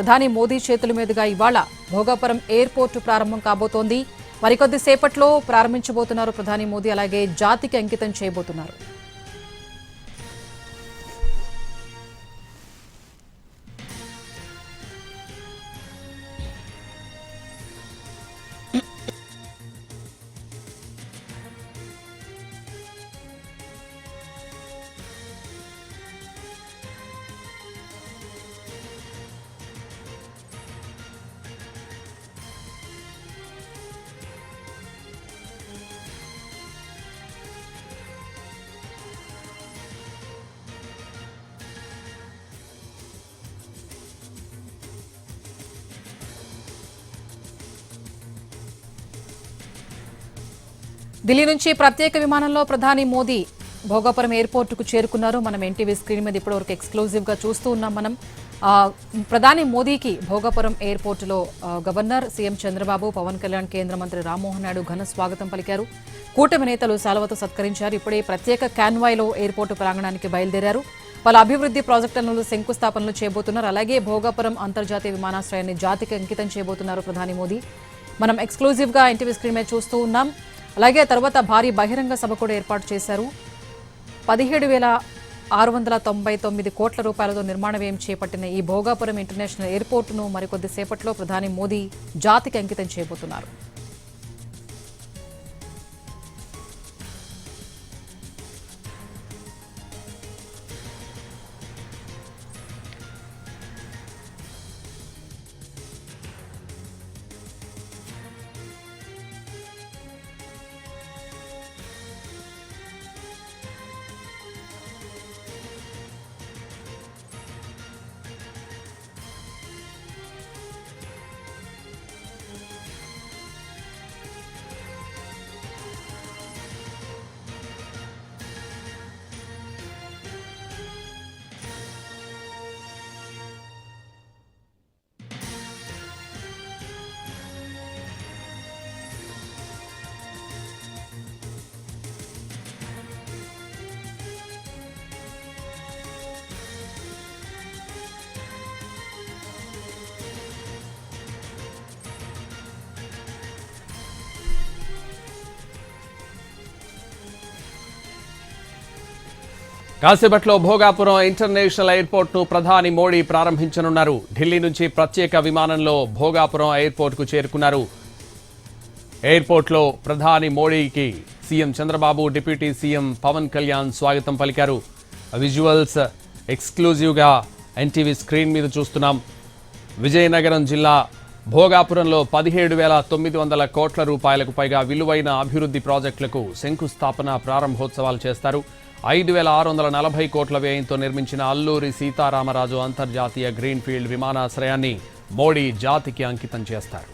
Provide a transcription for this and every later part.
ప్రధాని మోదీ చేతుల మీదుగా ఇవాళ భోగాపురం ఎయిర్పోర్టు ప్రారంభం కాబోతోంది. మరికొద్ది సేపట్లో ప్రారంభించబోతున్నారు ప్రధాని మోదీ. అలాగే జాతికి అంకితం చేయబోతున్నారు. ఢిల్లీ నుంచి ప్రత్యేక విమానంలో ప్రధాని మోదీ భోగాపురం ఎయిర్పోర్టుకు చేరుకున్నారు. మనం ఎన్టీవీ స్క్రీన్ మీద ఇప్పటివరకు ఎక్స్క్లూజివ్ గా చూస్తూ ఉన్నాం. మనం ప్రధాని మోదీకి భోగాపురం ఎయిర్పోర్టులో గవర్నర్, సీఎం చంద్రబాబు, పవన్ కళ్యాణ్, కేంద్ర మంత్రి రామ్మోహన్ నాయుడు ఘన స్వాగతం పలికారు. కూటమి నేతలు శాలువతో సత్కరించారు. ఇప్పుడే ప్రత్యేక కాన్వాయ్లో ఎయిర్పోర్టు ప్రాంగణానికి బయలుదేరారు. పలు అభివృద్ధి ప్రాజెక్టులను శంకుస్థాపనలు చేయబోతున్నారు. అలాగే భోగాపురం అంతర్జాతీయ విమానాశ్రయాన్ని జాతికి అంకితం చేయబోతున్నారు ప్రధాని మోదీ. మనం ఎక్స్క్లూజివ్ గా ఎన్టీవీ స్క్రీన్ మీద చూస్తూ ఉన్నాం. అలాగే తర్వాత భారీ బహిరంగ సభ కూడా ఏర్పాటు చేశారు. 17,699 కోట్ల రూపాయలతో నిర్మాణ వ్యయం చేపట్టిన ఈ భోగాపురం ఇంటర్నేషనల్ ఎయిర్పోర్టును మరికొద్ది సేపట్లో ప్రధాని మోదీ జాతికి అంకితం చేయబోతున్నారు. కాసేపట్లో భోగాపురం ఇంటర్నేషనల్ ఎయిర్పోర్ట్ను ప్రధాని మోడీ ప్రారంభించనున్నారు. ఢిల్లీ నుంచి ప్రత్యేక విమానంలో భోగాపురం ఎయిర్పోర్ట్కు చేరుకున్నారు. ఎయిర్పోర్ట్లో ప్రధాని మోడీకి CM Chandrababu, deputy CM Pawan Kalyan స్వాగతం పలికారు. విజువల్స్ ఎక్స్క్లూజివ్గా ఎన్టీవీ స్క్రీన్ మీద చూస్తున్నాం. విజయనగరం జిల్లా భోగాపురంలో 17,900 కోట్ల రూపాయలకు పైగా విలువైన అభివృద్ధి ప్రాజెక్టులకు శంకుస్థాపన, ప్రారంభోత్సవాలు చేస్తారు. 5,640 కోట్ల వ్యయంతో నిర్మించిన అల్లూరి సీతారామరాజు అంతర్జాతీయ గ్రీన్ఫీల్డ్ విమానాశ్రయాన్ని మోడీ జాతికి అంకితం చేస్తారు.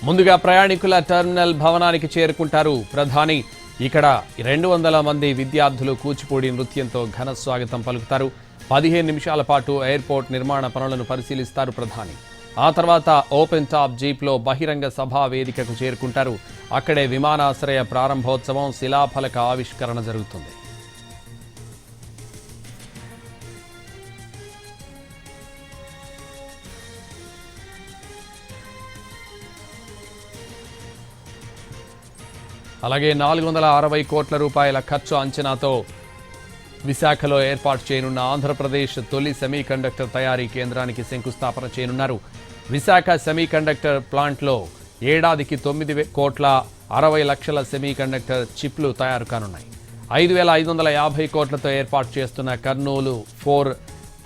ముందుగా ప్రయాణికుల టెర్మినల్ భవనానికి చేరుకుంటారు ప్రధాని. ఇక్కడ 200 మంది విద్యార్థులు కూచిపూడి నృత్యంతో ఘన స్వాగతం పలుకుతారు. 15 నిమిషాల పాటు ఎయిర్పోర్ట్ నిర్మాణ పనులను పరిశీలిస్తారు ప్రధాని. ఆ తర్వాత ఓపెన్ టాప్ జీప్లో బహిరంగ సభా వేదికకు చేరుకుంటారు. అక్కడే విమానాశ్రయ ప్రారంభోత్సవం, శిలాఫలక ఆవిష్కరణ జరుగుతుంది. అలాగే 460 కోట్ల రూపాయల ఖర్చు అంచనాతో విశాఖలో ఏర్పాటు చేయనున్న ఆంధ్రప్రదేశ్ తొలి సెమీకండక్టర్ తయారీ కేంద్రానికి శంకుస్థాపన చేయనున్నారు. విశాఖ సెమీకండక్టర్ ప్లాంట్లో ఏడాదికి 9,60,00,000 సెమీకండక్టర్ చిప్లు తయారు కానున్నాయి. 5,550 కోట్లతో ఏర్పాటు చేస్తున్న కర్నూలు 4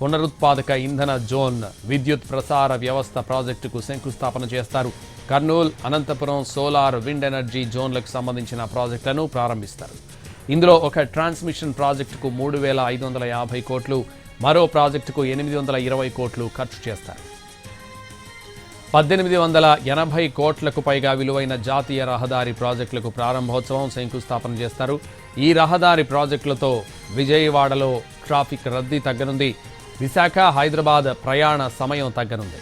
పునరుత్పాదక ఇంధన జోన్ విద్యుత్ ప్రసార వ్యవస్థ ప్రాజెక్టుకు శంకుస్థాపన చేస్తారు. Kurnool, Anantapur solar, wind energy జోన్లకు సంబంధించిన ప్రాజెక్టులను ప్రారంభిస్తారు. ఇందులో ఒక ట్రాన్స్మిషన్ ప్రాజెక్టుకు 3,550 కోట్లు, మరో ప్రాజెక్టుకు 820 కోట్లు ఖర్చు చేస్తారు. 1880 కోట్లకు పైగా విలువైన జాతీయ రహదారి ప్రాజెక్టులకు ప్రారంభోత్సవం, శంకుస్థాపన చేస్తారు. ఈ రహదారి ప్రాజెక్టులతో విజయవాడలో ట్రాఫిక్ రద్దీ తగ్గనుంది. విశాఖ, హైదరాబాద్ ప్రయాణ సమయం తగ్గనుంది.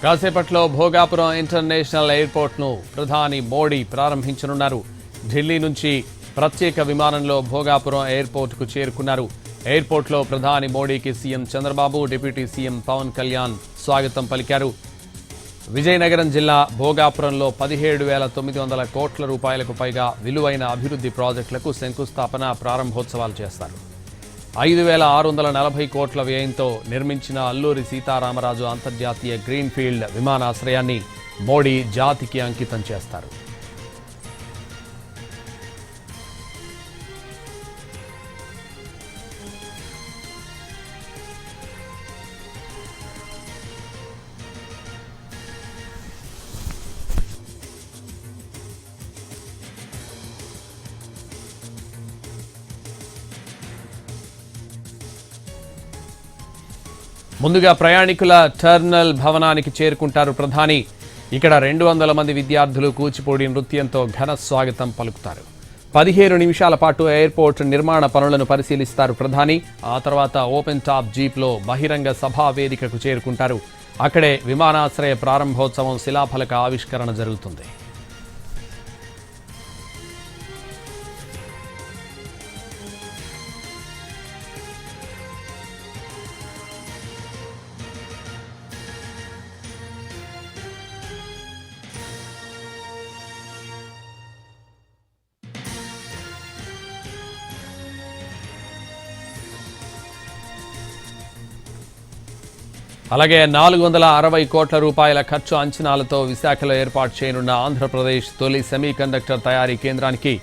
కాసేపట్లో భోగాపురం ఇంటర్నేషనల్ ఎయిర్పోర్ట్ను ప్రధాని మోడీ ప్రారంభించనున్నారు. ఢిల్లీ నుంచి ప్రత్యేక విమానంలో భోగాపురం ఎయిర్పోర్టుకు చేరుకున్నారు. ఎయిర్పోర్ట్లో ప్రధాని మోడీకి CM Chandrababu, deputy CM Pawan Kalyan స్వాగతం పలికారు. విజయనగరం జిల్లా భోగాపురంలో 17,900 కోట్ల రూపాయలకు పైగా విలువైన అభివృద్ధి ప్రాజెక్టులకు శంకుస్థాపన, ప్రారంభోత్సవాలు చేస్తారు. 5,640 కోట్ల వ్యయంతో నిర్మించిన అల్లూరి సీతారామరాజు అంతర్జాతీయ గ్రీన్ఫీల్డ్ విమానాశ్రయాన్ని మోడీ జాతికి అంకితం చేస్తారు. ముందుగా ప్రయాణికుల టెర్మినల్ భవనానికి చేరుకుంటారు ప్రధాని. ఇక్కడ 200 మంది విద్యార్థులు కూచిపూడి నృత్యంతో ఘన స్వాగతం పలుకుతారు. 15 నిమిషాల పాటు ఎయిర్పోర్ట్ నిర్మాణ పనులను పరిశీలిస్తారు ప్రధాని. ఆ తర్వాత ఓపెన్ టాప్ జీప్లో బహిరంగ సభా వేదికకు చేరుకుంటారు. అక్కడే విమానాశ్రయ ప్రారంభోత్సవం, శిలాఫలక ఆవిష్కరణ జరుగుతుంది. అలాగే 460 కోట్ల రూపాయల ఖర్చు అంచనాలతో విశాఖలో ఏర్పాటు చేయనున్న ఆంధ్రప్రదేశ్ తొలి సెమీకండక్టర్ తయారీ కేంద్రానికి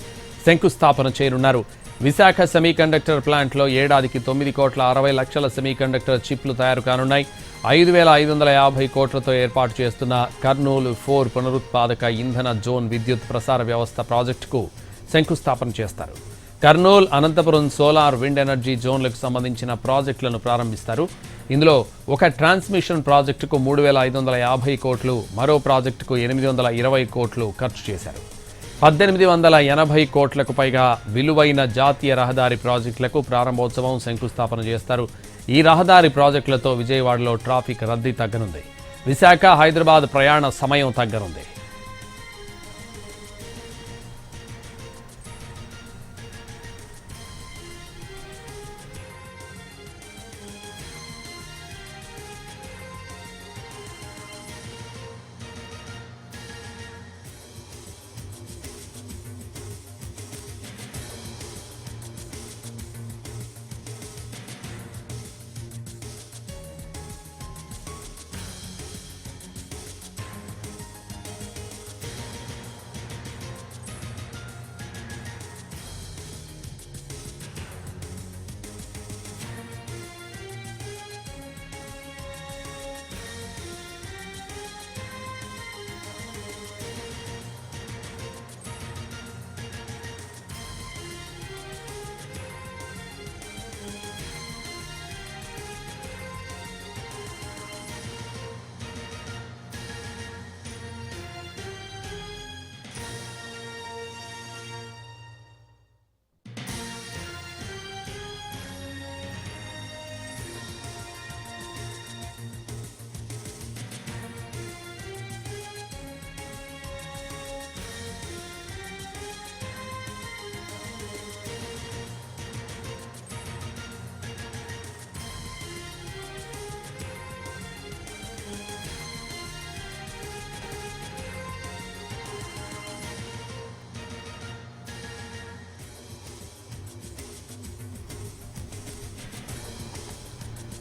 శంకుస్థాపన చేయనున్నారు. విశాఖ సెమీకండక్టర్ ప్లాంట్లో ఏడాదికి 9,60,00,000 సెమీకండక్టర్ చిప్లు తయారు కానున్నాయి. 5,550 కోట్లతో ఏర్పాటు చేస్తున్న కర్నూలు 4 పునరుత్పాదక ఇంధన జోన్ విద్యుత్ ప్రసార వ్యవస్థ ప్రాజెక్టుకు శంకుస్థాపన చేస్తారు. Kurnool, Anantapur solar, wind energy జోన్లకు సంబంధించిన ప్రాజెక్టులను ప్రారంభిస్తారు. ఇందులో ఒక ట్రాన్స్మిషన్ ప్రాజెక్టుకు 3,550 కోట్లు, మరో ప్రాజెక్టుకు 820 కోట్లు ఖర్చు చేశారు. 1880 కోట్లకు పైగా విలువైన జాతీయ రహదారి ప్రాజెక్టులకు ప్రారంభోత్సవం, శంకుస్థాపన చేస్తారు. ఈ రహదారి ప్రాజెక్టులతో విజయవాడలో ట్రాఫిక్ రద్దీ తగ్గనుంది. విశాఖ, హైదరాబాద్ ప్రయాణ సమయం తగ్గనుంది.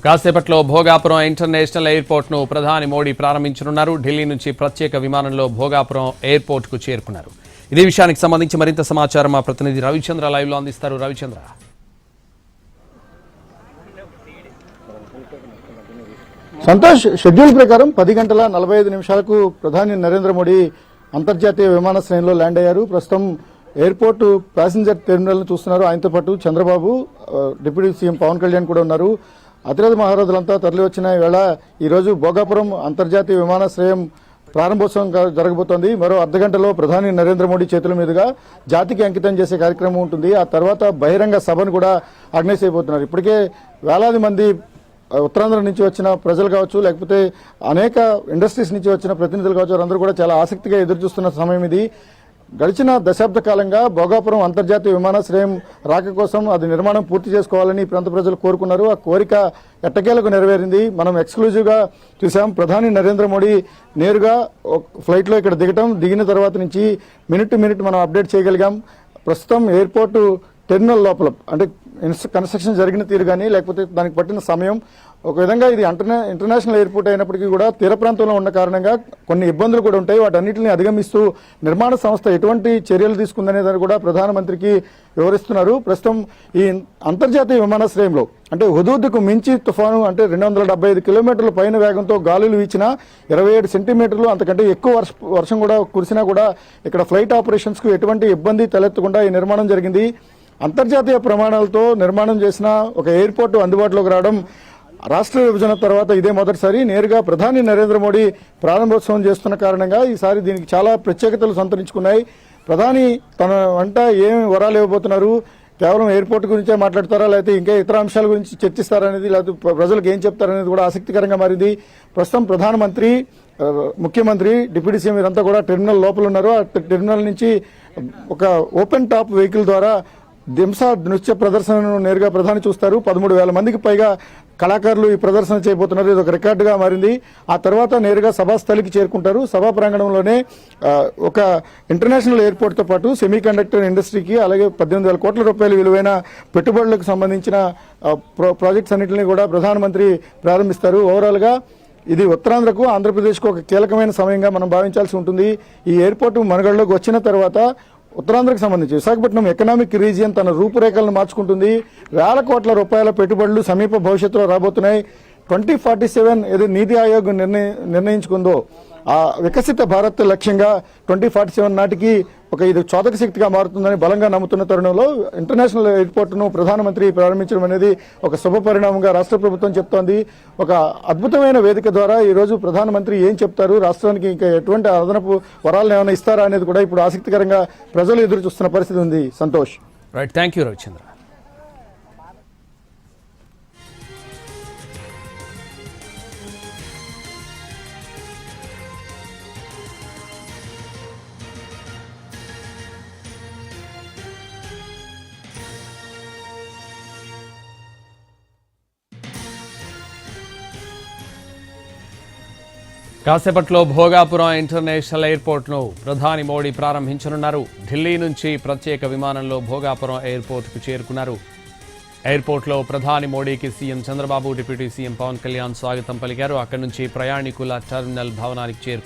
కాసేపట్లో భోగాపురం ఇంటర్నేషనల్ ఎయిర్పోర్ట్ను ప్రధాని మోడీ ప్రారంభించనున్నారు. ఢిల్లీ నుంచి ప్రత్యేక విమానంలో భోగాపురం ఎయిర్పోర్ట్కు చేరుకున్నారు. ఇదే విషయానికి సంబంధించి మరింత సమాచారం మా ప్రతినిధి రవిచంద్ర లైవ్లో అందిస్తారు. రవిచంద్ర, సంతోష్, షెడ్యూల్ ప్రకారం 10:45 ప్రధాని నరేంద్ర మోడీ అంతర్జాతీయ విమానాశ్రయంలో ల్యాండ్ అయ్యారు. ప్రస్తుతం ఎయిర్పోర్టు ప్యాసింజర్ టెర్మినల్ను చూస్తున్నారు. ఆయనతో పాటు చంద్రబాబు, డిప్యూటీ సీఎం పవన్ కళ్యాణ్ కూడా ఉన్నారు. అతిరథ మహారథులంతా తరలివచ్చిన వేళ ఈరోజు భోగాపురం అంతర్జాతీయ విమానాశ్రయం ప్రారంభోత్సవం జరగబోతోంది. మరో అర్ధగంటలో ప్రధాని నరేంద్ర మోడీ చేతుల మీదుగా జాతికి అంకితం చేసే కార్యక్రమం ఉంటుంది. ఆ తర్వాత బహిరంగ సభను కూడా ఆర్గనైజ్ చేయబోతున్నారు. ఇప్పటికే వేలాది మంది ఉత్తరాంధ్ర నుంచి వచ్చిన ప్రజలు కావచ్చు, లేకపోతే అనేక ఇండస్ట్రీస్ నుంచి వచ్చిన ప్రతినిధులు కావచ్చు, వారందరూ కూడా చాలా ఆసక్తిగా ఎదురుచూస్తున్న సమయం ఇది. గడిచిన దశాబ్ద కాలంగా భోగాపురం అంతర్జాతీయ విమానాశ్రయం రాక కోసం అది నిర్మాణం పూర్తి చేసుకోవాలని ప్రాంత ప్రజలు కోరుకున్నారు. ఆ కోరిక ఎట్టకేలకు నెరవేరింది. మనం ఎక్స్క్లూజివ్గా చూసాం. ప్రధాని నరేంద్ర మోడీ నేరుగా ఫ్లైట్లో ఇక్కడ దిగిన తర్వాత నుంచి మినిట్ టు మినిట్ మనం అప్డేట్ చేయగలిగాం. ప్రస్తుతం ఎయిర్పోర్టు టెర్మినల్ లోపల అంటే కన్స్ట్రక్షన్ జరిగిన తీరు కానీ, లేకపోతే దానికి పట్టిన సమయం, ఒక విధంగా ఇది ఇంటర్నేషనల్ ఎయిర్పోర్ట్ అయినప్పటికీ కూడా తీర ప్రాంతంలో ఉన్న కారణంగా కొన్ని ఇబ్బందులు కూడా ఉంటాయి. వాటన్నిటిని అధిగమిస్తూ నిర్మాణ సంస్థ ఎటువంటి చర్యలు తీసుకుందనే దాన్ని కూడా ప్రధానమంత్రికి వివరిస్తున్నారు. ప్రస్తుతం ఈ అంతర్జాతీయ విమానాశ్రయంలో అంటే హుదూద్కు మించి తుఫాను అంటే 275 కిలోమీటర్ల పైన వేగంతో గాలులు వీచినా 27 సెంటీమీటర్లు అంతకంటే ఎక్కువ వర్షం కూడా కురిసినా కూడా ఇక్కడ ఫ్లైట్ ఆపరేషన్స్కు ఎటువంటి ఇబ్బంది తలెత్తకుండా ఈ నిర్మాణం జరిగింది. అంతర్జాతీయ ప్రమాణాలతో నిర్మాణం చేసిన ఒక ఎయిర్పోర్టు అందుబాటులోకి రావడం రాష్ట్ర విభజన తర్వాత ఇదే మొదటిసారి. నేరుగా ప్రధాని నరేంద్ర మోడీ ప్రారంభోత్సవం చేస్తున్న కారణంగా ఈసారి దీనికి చాలా ప్రత్యేకతలు సంతరించుకున్నాయి. ప్రధాని తన వంట ఏమి వరాలు ఇవ్వబోతున్నారు, కేవలం ఎయిర్పోర్ట్ గురించే మాట్లాడతారా, లేకపోతే ఇంకా ఇతర అంశాల గురించి చర్చిస్తారనేది, లేకపోతే ప్రజలకు ఏం చెప్తారనేది కూడా ఆసక్తికరంగా మారింది. ప్రస్తుతం ప్రధానమంత్రి, ముఖ్యమంత్రి, డిప్యూటీ సీఎం వీరంతా కూడా టెర్మినల్ లోపల ఉన్నారు. ఆ టెర్మినల్ నుంచి ఒక ఓపెన్ టాప్ వెహికల్ ద్వారా దింస నృత్య ప్రదర్శనను నేరుగా ప్రధాని చూస్తారు. 13,000 మందికి పైగా కళాకారులు ఈ ప్రదర్శన చేయబోతున్నారు. ఇది ఒక రికార్డుగా మారింది. ఆ తర్వాత నేరుగా సభాస్థలికి చేరుకుంటారు. సభా ప్రాంగణంలోనే ఒక ఇంటర్నేషనల్ ఎయిర్పోర్ట్తో పాటు సెమీ కండక్టర్ ఇండస్ట్రీకి, అలాగే 18,000 కోట్ల రూపాయల విలువైన పెట్టుబడులకు సంబంధించిన ప్రాజెక్ట్స్ అన్నింటినీ కూడా ప్రధానమంత్రి ప్రారంభిస్తారు. ఓవరాల్గా ఇది ఉత్తరాంధ్రకు, ఆంధ్రప్రదేశ్కు ఒక కీలకమైన సమయంగా మనం భావించాల్సి ఉంటుంది. ఈ ఎయిర్పోర్టు మనుగడలోకి వచ్చిన తర్వాత ఉత్తరాంధ్రకు సంబంధించి విశాఖపట్నం ఎకనామిక్ రీజియన్ తన రూపురేఖలను మార్చుకుంటుంది. వేల కోట్ల రూపాయల పెట్టుబడులు సమీప భవిష్యత్తులో రాబోతున్నాయి. 2047 ఏదో నీతి ఆయోగ్ నిర్ణయించుకుందో ఆ వికసిత భారత్ లక్ష్యంగా 2047 నాటికి ఒక ఇది చోదక శక్తిగా మారుతుందని బలంగా నమ్ముతున్న తరుణంలో ఇంటర్నేషనల్ ఎయిర్పోర్టును ప్రధానమంత్రి ప్రారంభించడం అనేది ఒక శుభ పరిణామంగా రాష్ట్ర ప్రభుత్వం చెప్తోంది. ఒక అద్భుతమైన వేదిక ద్వారా ఈరోజు ప్రధానమంత్రి ఏం చెప్తారు, రాష్ట్రానికి ఇంకా ఎటువంటి అదనపు వరాలను ఏమైనా ఇస్తారా అనేది కూడా ఇప్పుడు ఆసక్తికరంగా ప్రజలు ఎదురు చూస్తున్న పరిస్థితి ఉంది. Santosh. Right, thank you Ravichandra. కాసేపట్లో భోగాపురం ఇంటర్నేషనల్ ఎయిర్పోర్ట్ను ప్రధాని మోడీ ప్రారంభించనున్నారు. ఢిల్లీ నుంచి ప్రత్యేక విమానంలో భోగాపురం ఎయిర్పోర్ట్కు చేరుకున్నారు. ఎయిర్పోర్ట్లో ప్రధాని మోడీకి CM Chandrababu, deputy CM Pawan Kalyan స్వాగతం పలికారు. అక్కడి నుంచి ప్రయాణికుల టెర్మినల్ భవనానికి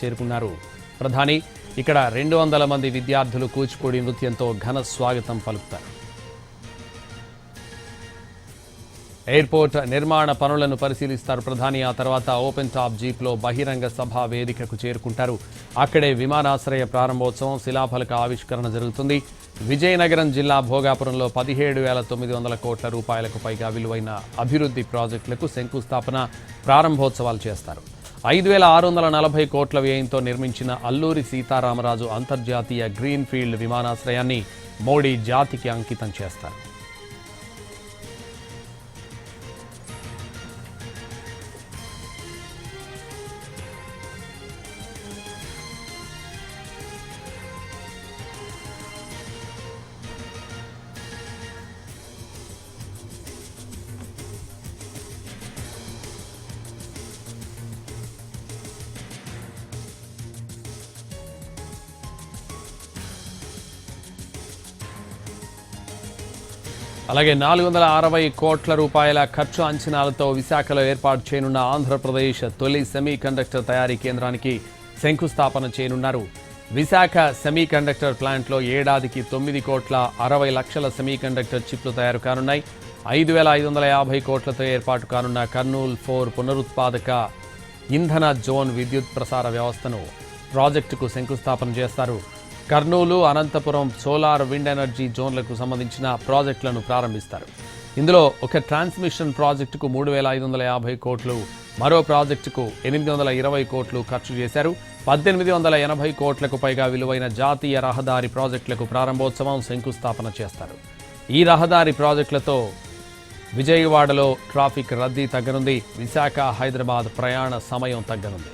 చేరుకున్నారు ప్రధాని. ఇక్కడ 200 మంది విద్యార్థులు కూచిపూడి నృత్యంతో ఘన స్వాగతం పలుకుతారు. ఎయిర్పోర్ట్ నిర్మాణ పనులను పరిశీలిస్తారు ప్రధాని. ఆ తర్వాత ఓపెన్ టాప్ జీప్లో బహిరంగ సభా వేదికకు చేరుకుంటారు. అక్కడే విమానాశ్రయ ప్రారంభోత్సవం, శిలాఫలక ఆవిష్కరణ జరుగుతుంది. విజయనగరం జిల్లా భోగాపురంలో 17,900 కోట్ల రూపాయలకు పైగా విలువైన అభివృద్ధి ప్రాజెక్టులకు శంకుస్థాపన, ప్రారంభోత్సవాలు చేస్తారు. 5,640 కోట్ల వ్యయంతో నిర్మించిన అల్లూరి సీతారామరాజు అంతర్జాతీయ గ్రీన్ ఫీల్డ్ విమానాశ్రయాన్ని మోడీ జాతికి అంకితం చేస్తారు. అలాగే 460 కోట్ల రూపాయల ఖర్చు అంచనాలతో విశాఖలో ఏర్పాటు చేయనున్న ఆంధ్రప్రదేశ్ తొలి సెమీ కండక్టర్ తయారీ కేంద్రానికి శంకుస్థాపన చేయనున్నారు. విశాఖ సెమీ కండక్టర్ ప్లాంట్లో ఏడాదికి 9 కోట్ల 60 లక్షల సెమీ కండక్టర్ చిప్లు తయారు కానున్నాయి. 5,550 కోట్లతో ఏర్పాటు కానున్న కర్నూలు 4 పునరుత్పాదక ఇంధన జోన్ విద్యుత్ ప్రసార వ్యవస్థను ప్రాజెక్టుకు శంకుస్థాపన చేస్తారు. Kurnool, Anantapur solar, wind energy జోన్లకు సంబంధించిన ప్రాజెక్టులను ప్రారంభిస్తారు. ఇందులో ఒక ట్రాన్స్మిషన్ ప్రాజెక్టుకు 3,550 కోట్లు, మరో ప్రాజెక్టుకు 820 కోట్లు ఖర్చు చేశారు. 1,880 కోట్లకు పైగా విలువైన జాతీయ రహదారి ప్రాజెక్టులకు ప్రారంభోత్సవం, శంకుస్థాపన చేస్తారు. ఈ రహదారి ప్రాజెక్టులతో విజయవాడలో ట్రాఫిక్ రద్దీ తగ్గనుంది. విశాఖ, హైదరాబాద్ ప్రయాణ సమయం తగ్గనుంది.